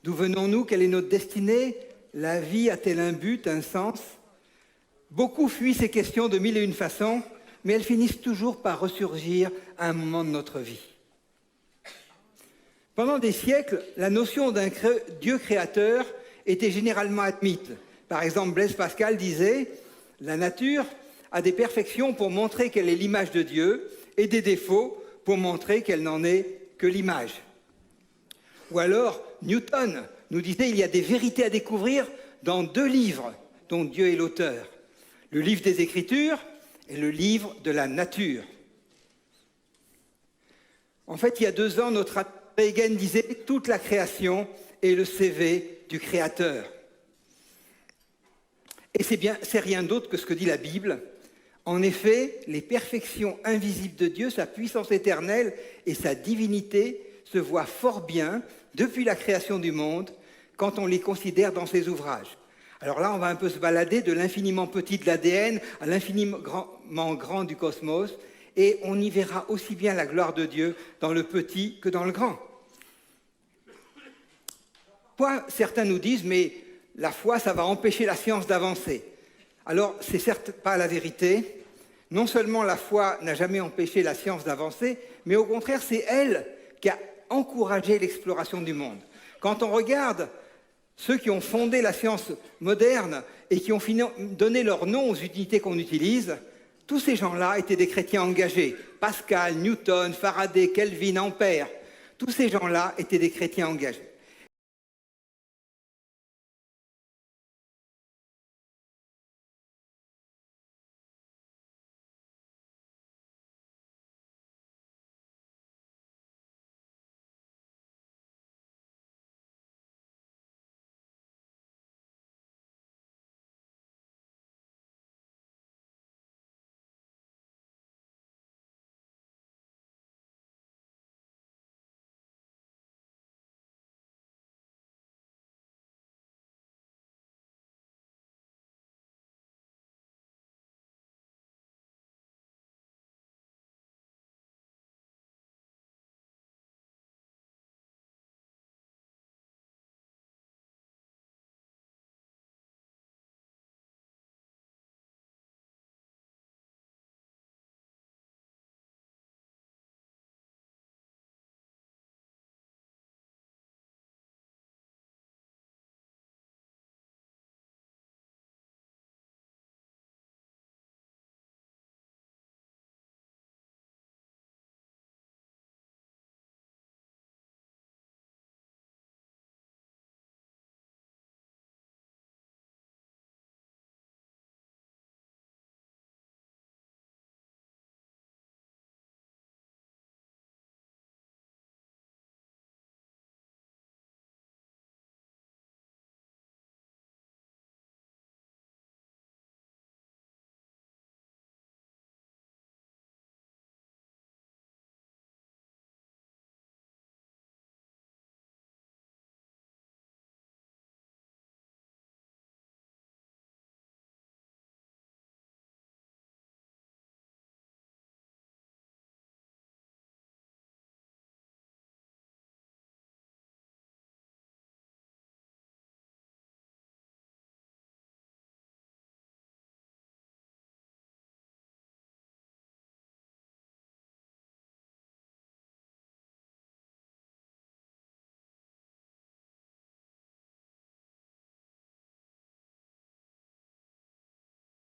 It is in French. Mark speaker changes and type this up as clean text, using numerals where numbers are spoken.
Speaker 1: D'où venons-nous? Quelle est notre destinée? La vie a-t-elle un but, un sens? Beaucoup fuient ces questions de mille et une façons, mais elles finissent toujours par ressurgir à un moment de notre vie. Pendant des siècles, la notion d'un Dieu créateur était généralement admise. Par exemple, Blaise Pascal disait « La nature a des perfections pour montrer qu'elle est l'image de Dieu et des défauts pour montrer qu'elle n'en est que l'image. » Ou alors, Newton nous disait « Il y a des vérités à découvrir dans 2 livres dont Dieu est l'auteur. Le livre des Écritures et le livre de la nature. » En fait, il y a 2 ans, notre Reagan disait « Toute la création est le CV du Créateur. » Et c'est rien d'autre que ce que dit la Bible. En effet, les perfections invisibles de Dieu, sa puissance éternelle et sa divinité se voient fort bien depuis la création du monde quand on les considère dans ses ouvrages. Alors là, on va un peu se balader de l'infiniment petit de l'ADN à l'infiniment grand du cosmos et on y verra aussi bien la gloire de Dieu dans le petit que dans le grand. Certains nous disent, mais la foi, ça va empêcher la science d'avancer. Alors, c'est certes pas la vérité. Non seulement la foi n'a jamais empêché la science d'avancer, mais au contraire, c'est elle qui a encouragé l'exploration du monde. Quand on regarde ceux qui ont fondé la science moderne et qui ont donné leur nom aux unités qu'on utilise, tous ces gens-là étaient des chrétiens engagés. Pascal, Newton, Faraday, Kelvin, Ampère, tous ces gens-là étaient des chrétiens engagés.